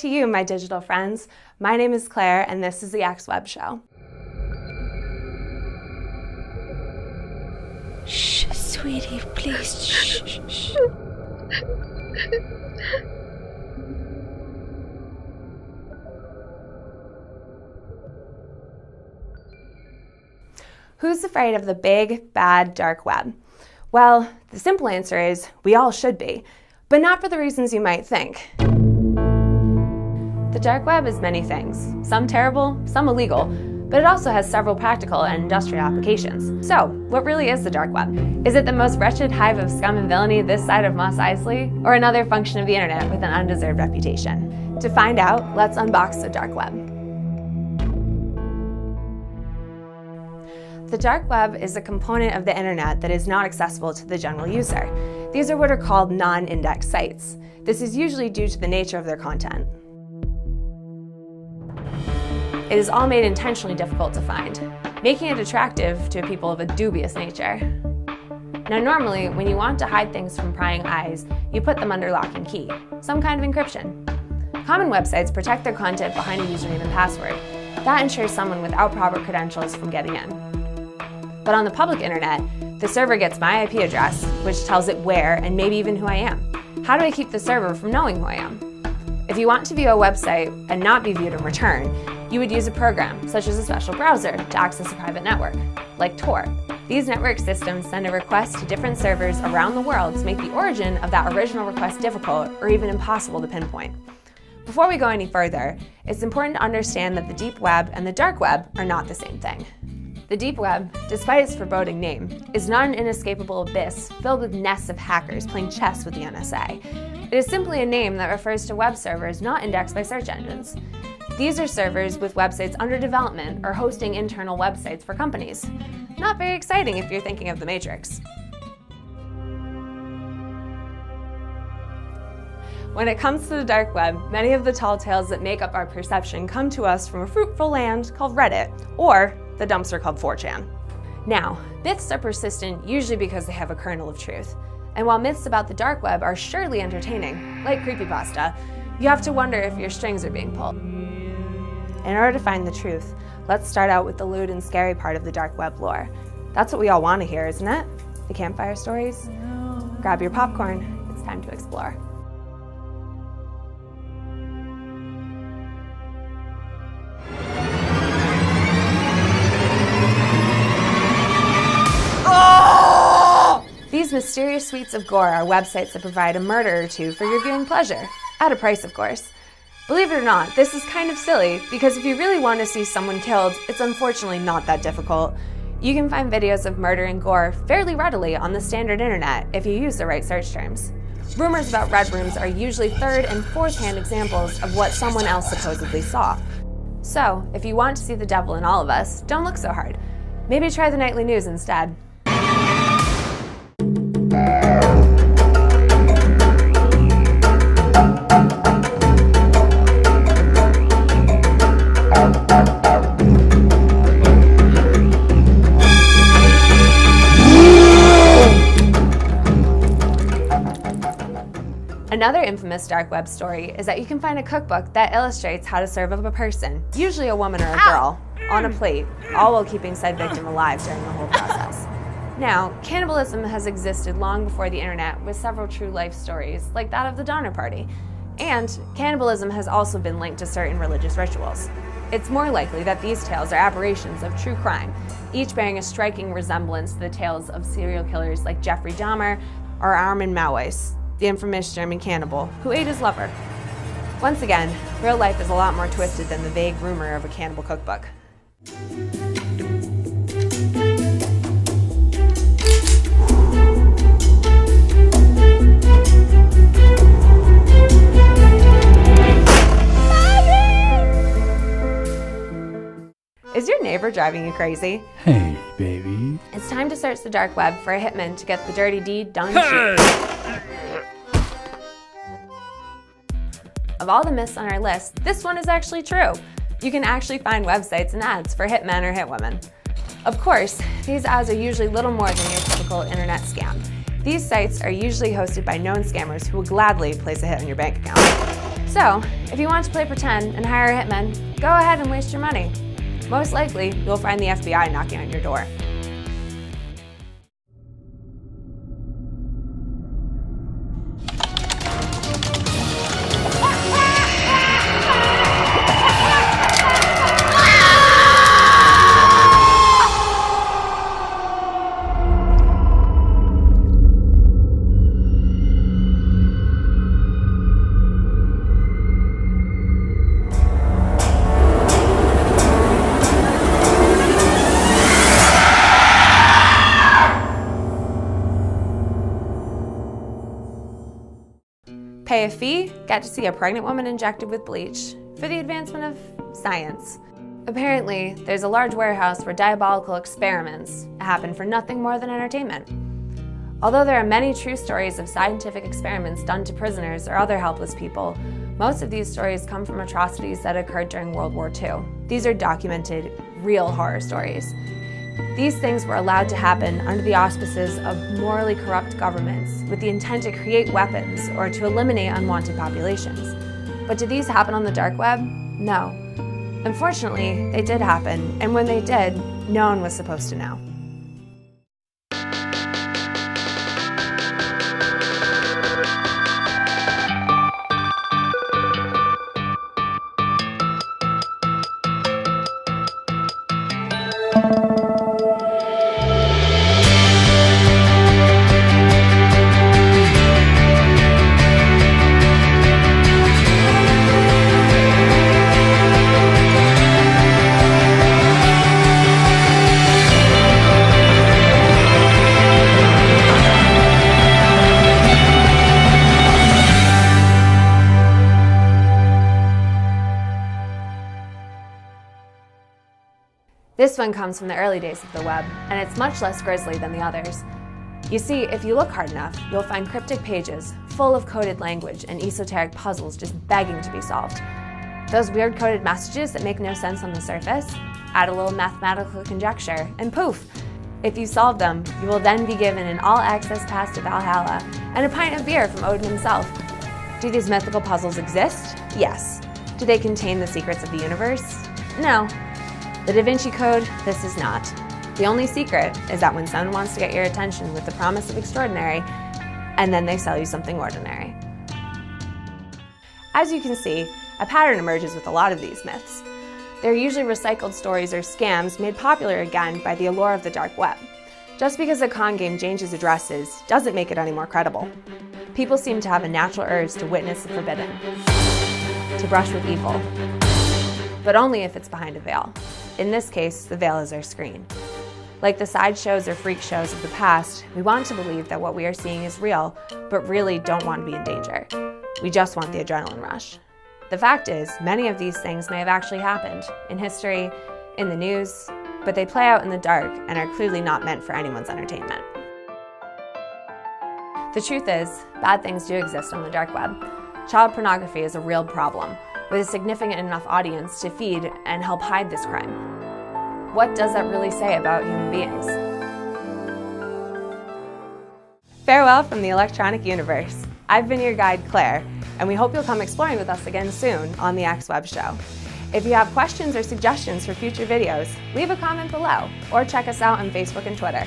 to you, my digital friends. My name is Claire, and this is the ExWeb Show. Shh, sweetie, please, shh, shh. Who's afraid of the big, bad, dark web? Well, the simple answer is we all should be, but not for the reasons you might think. The dark web is many things, some terrible, some illegal, but it also has several practical and industrial applications. So, what really is the dark web? Is it the most wretched hive of scum and villainy this side of Mos Eisley, or another function of the internet with an undeserved reputation? To find out, let's unbox the dark web. The dark web is a component of the internet that is not accessible to the general user. These are what are called non-indexed sites. This is usually due to the nature of their content. It is all made intentionally difficult to find, making it attractive to people of a dubious nature. Now normally, when you want to hide things from prying eyes, you put them under lock and key, some kind of encryption. Common websites protect their content behind a username and password. That ensures someone without proper credentials from getting in. But on the public internet, the server gets my IP address, which tells it where and maybe even who I am. How do I keep the server from knowing who I am? If you want to view a website and not be viewed in return, you would use a program, such as a special browser, to access a private network, like Tor. These network systems send a request to different servers around the world to make the origin of that original request difficult or even impossible to pinpoint. Before we go any further, it's important to understand that the deep web and the dark web are not the same thing. The deep web, despite its foreboding name, is not an inescapable abyss filled with nests of hackers playing chess with the NSA. It is simply a name that refers to web servers not indexed by search engines. These are servers with websites under development or hosting internal websites for companies. Not very exciting if you're thinking of the Matrix. When it comes to the dark web, many of the tall tales that make up our perception come to us from a fruitful land called Reddit, or the dumpster called 4chan. Now, myths are persistent usually because they have a kernel of truth. And while myths about the dark web are surely entertaining, like creepypasta, you have to wonder if your strings are being pulled. In order to find the truth, let's start out with the lewd and scary part of the dark web lore. That's what we all want to hear, isn't it? The campfire stories? No. Grab your popcorn, it's time to explore. These mysterious suites of gore are websites that provide a murder or two for your viewing pleasure, at a price of course. Believe it or not, this is kind of silly, because if you really want to see someone killed, it's unfortunately not that difficult. You can find videos of murder and gore fairly readily on the standard internet if you use the right search terms. Rumors about red rooms are usually third and fourth-hand examples of what someone else supposedly saw. So, if you want to see the devil in all of us, don't look so hard. Maybe try the nightly news instead. Another infamous dark web story is that you can find a cookbook that illustrates how to serve up a person, usually a woman or a girl, on a plate, all while keeping said victim alive during the whole process. Now, cannibalism has existed long before the internet with several true life stories, like that of the Donner Party. And cannibalism has also been linked to certain religious rituals. It's more likely that these tales are aberrations of true crime, each bearing a striking resemblance to the tales of serial killers like Jeffrey Dahmer or Armin Maues, the infamous German cannibal who ate his lover. Once again, real life is a lot more twisted than the vague rumor of a cannibal cookbook. Is your neighbor driving you crazy? Hey, baby. It's time to search the dark web for a hitman to get the dirty deed done cheap. Of all the myths on our list, this one is actually true. You can actually find websites and ads for hitmen or hitwomen. Of course, these ads are usually little more than your typical internet scam. These sites are usually hosted by known scammers who will gladly place a hit on your bank account. So, if you want to play pretend and hire a hitman, go ahead and waste your money. Most likely, you'll find the FBI knocking on your door. Pay a fee, get to see a pregnant woman injected with bleach for the advancement of science. Apparently, there's a large warehouse where diabolical experiments happen for nothing more than entertainment. Although there are many true stories of scientific experiments done to prisoners or other helpless people, most of these stories come from atrocities that occurred during World War II. These are documented, real horror stories. These things were allowed to happen under the auspices of morally corrupt governments with the intent to create weapons or to eliminate unwanted populations. But did these happen on the dark web? No. Unfortunately, they did happen, and when they did, no one was supposed to know. This one comes from the early days of the web, and it's much less grisly than the others. You see, if you look hard enough, you'll find cryptic pages full of coded language and esoteric puzzles just begging to be solved. Those weird coded messages that make no sense on the surface, add a little mathematical conjecture, and poof! If you solve them, you will then be given an all-access pass to Valhalla and a pint of beer from Odin himself. Do these mythical puzzles exist? Yes. Do they contain the secrets of the universe? No. The Da Vinci Code, this is not. The only secret is that when someone wants to get your attention with the promise of extraordinary, and then they sell you something ordinary. As you can see, a pattern emerges with a lot of these myths. They're usually recycled stories or scams made popular again by the allure of the dark web. Just because a con game changes addresses doesn't make it any more credible. People seem to have a natural urge to witness the forbidden, to brush with evil, but only if it's behind a veil. In this case, the veil is our screen. Like the sideshows or freak shows of the past, we want to believe that what we are seeing is real, but really don't want to be in danger. We just want the adrenaline rush. The fact is, many of these things may have actually happened, in history, in the news, but they play out in the dark and are clearly not meant for anyone's entertainment. The truth is, bad things do exist on the dark web. Child pornography is a real problem, with a significant enough audience to feed and help hide this crime. What does that really say about human beings? Farewell from the electronic universe. I've been your guide, Claire, and we hope you'll come exploring with us again soon on the ExWeb Show. If you have questions or suggestions for future videos, leave a comment below or check us out on Facebook and Twitter.